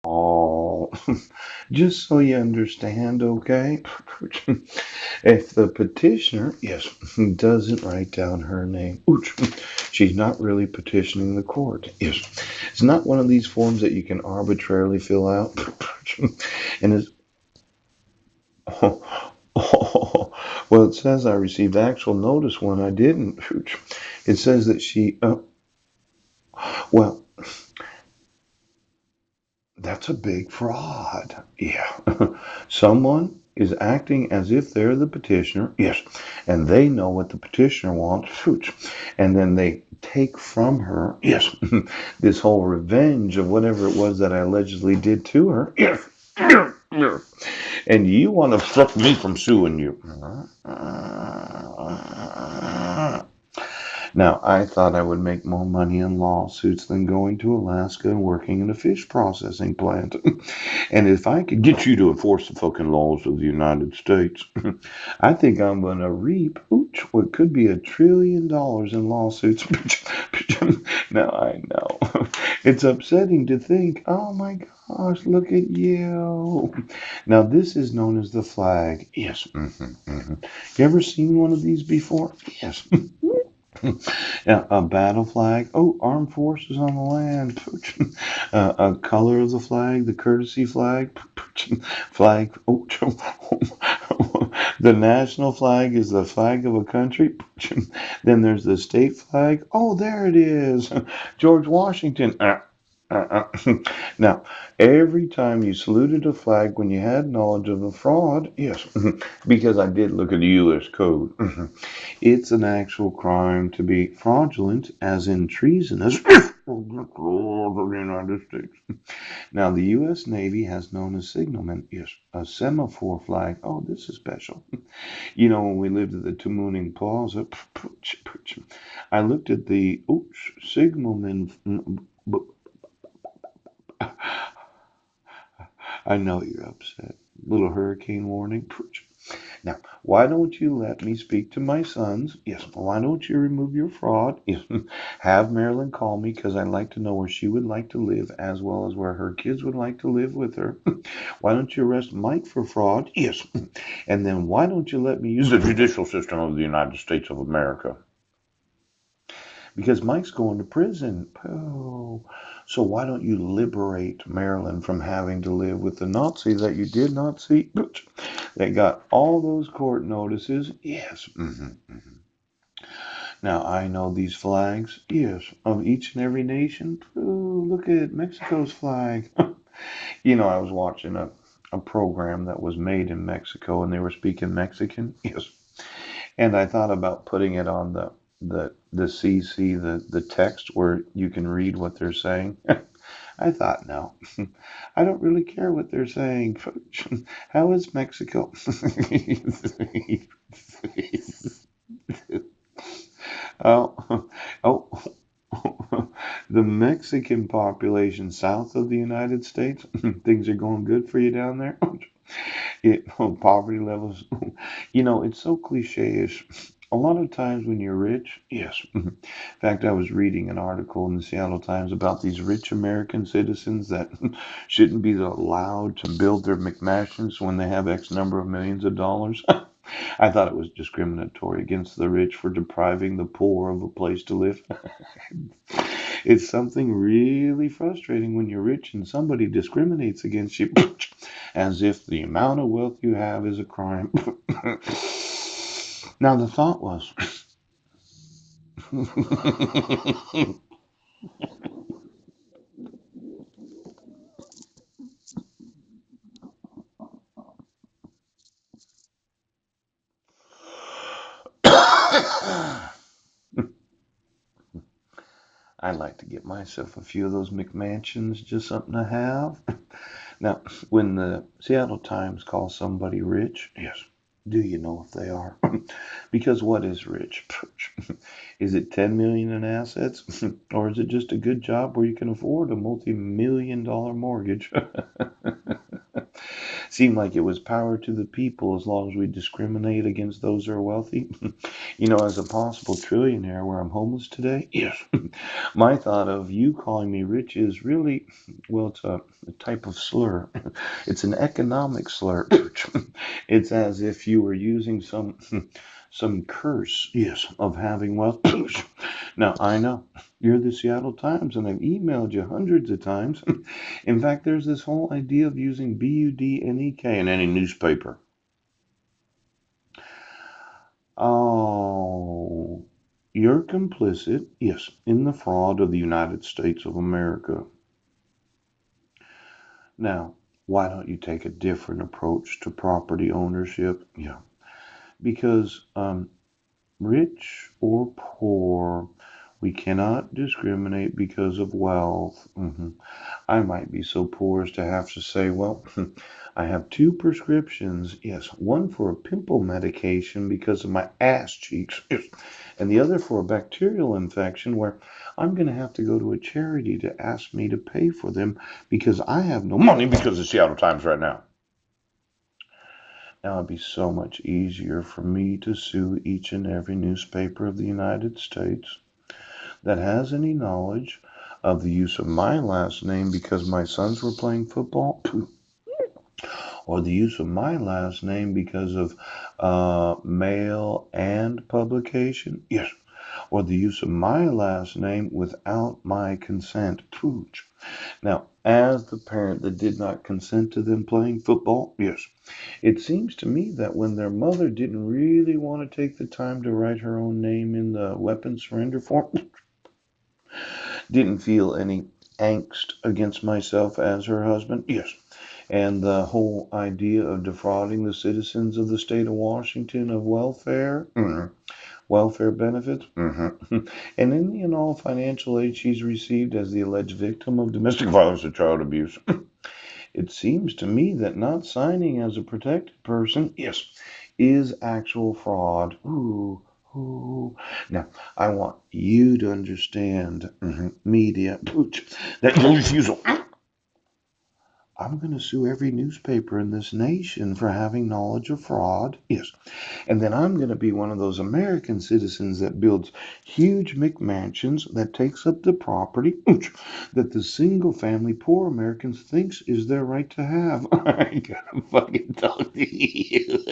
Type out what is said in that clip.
Oh, just so you understand, okay? If the petitioner, yes, doesn't write down her name, ooch, she's not really petitioning the court. Yes, it's not one of these forms that you can arbitrarily fill out. And it's, oh, oh, well, it says I received actual notice when I didn't. It says that well, that's a big fraud. Yeah. Someone is acting as if they're the petitioner. Yes. And they know what the petitioner wants. Shoot. And then they take from her. Yes. This whole revenge of whatever it was that I allegedly did to her. Yes. And you want to stop me from suing you. Now, I thought I would make more money in lawsuits than going to Alaska and working in a fish processing plant. And if I could get you to enforce the fucking laws of the United States, I think I'm going to reap what could be $1 trillion in lawsuits. Now, I know. It's upsetting to think, oh my gosh, look at you. Now, this is known as the flag. Yes. You ever seen one of these before? Yes. Yeah, a battle flag. Oh, armed forces on the land. A color of the flag, the courtesy flag. Flag. Oh, the national flag is the flag of a country. Then there's the state flag. Oh, there it is. George Washington. Now, every time you saluted a flag when you had knowledge of a fraud, yes, because I did look at the U.S. code. It's an actual crime to be fraudulent, as in treasonous, of the United States. Now, the U.S. Navy has known as signalmen, yes, a semaphore flag. Oh, this is special. You know, when we lived at the Toomuning Plaza, I looked at the signalman. I know you're upset. Little hurricane warning. Now, why don't you let me speak to my sons? Yes. Why don't you remove your fraud? Yes. Have Marilyn call me because I'd like to know where she would like to live as well as where her kids would like to live with her. Why don't you arrest Mike for fraud? Yes. And then why don't you let me use the judicial system of the United States of America? Because Mike's going to prison. Oh, so why don't you liberate Marilyn from having to live with the Nazi that you did not see? They got all those court notices. Yes. Now I know these flags. Yes, of each and every nation. Oh, look at Mexico's flag. You know, I was watching a program that was made in Mexico and they were speaking Mexican. Yes. And I thought about putting it on the CC, the text where you can read what they're saying. I thought, no, I don't really care what they're saying. How is Mexico? Oh, oh, the Mexican population south of the United States, things are going good for you down there. Poverty levels, it's so cliche-ish. A lot of times when you're rich, yes. In fact, I was reading an article in the Seattle Times about these rich American citizens that shouldn't be allowed to build their McMansions when they have X number of millions of dollars. I thought it was discriminatory against the rich for depriving the poor of a place to live. It's something really frustrating when you're rich and somebody discriminates against you as if the amount of wealth you have is a crime. Now, the thought was I'd like to get myself a few of those McMansions, just something to have. Now, when the Seattle Times calls somebody rich, yes, do you know if they are? Because what is rich? Is it 10 million in assets? Or is it just a good job where you can afford a multi-million dollar mortgage? Seemed like it was power to the people as long as we discriminate against those who are wealthy. You know, as a possible trillionaire where I'm homeless today, yes. My thought of you calling me rich is really, well, it's a type of slur. It's an economic slur. It's as if you were using some curse, yes, of having wealth. Now, I know you're the Seattle Times, and I've emailed you hundreds of times. In fact, there's this whole idea of using BUDNEK in any newspaper. Oh, you're complicit, yes, in the fraud of the United States of America. Now, why don't you take a different approach to property ownership? Yeah, because rich or poor, we cannot discriminate because of wealth. I might be so poor as to have to say, well, I have two prescriptions. Yes, one for a pimple medication because of my ass cheeks, yes, and the other for a bacterial infection where I'm going to have to go to a charity to ask me to pay for them because I have no money because of the Seattle Times right now. Now, it'd be so much easier for me to sue each and every newspaper of the United States that has any knowledge of the use of my last name because my sons were playing football, or the use of my last name because of mail and publication, yes, or the use of my last name without my consent. Now, as the parent that did not consent to them playing football, yes, it seems to me that when their mother didn't really want to take the time to write her own name in the weapon surrender form, didn't feel any angst against myself as her husband, yes, and the whole idea of defrauding the citizens of the state of Washington of welfare, welfare benefits, and any and all financial aid she's received as the alleged victim of domestic violence or child abuse. It seems to me that not signing as a protected person, yes, is actual fraud. Ooh, ooh. Now, I want you to understand, media, that your refusal. I'm going to sue every newspaper in this nation for having knowledge of fraud. Yes. And then I'm going to be one of those American citizens that builds huge McMansions that takes up the property that the single family poor Americans thinks is their right to have. I gotta fucking talk to you.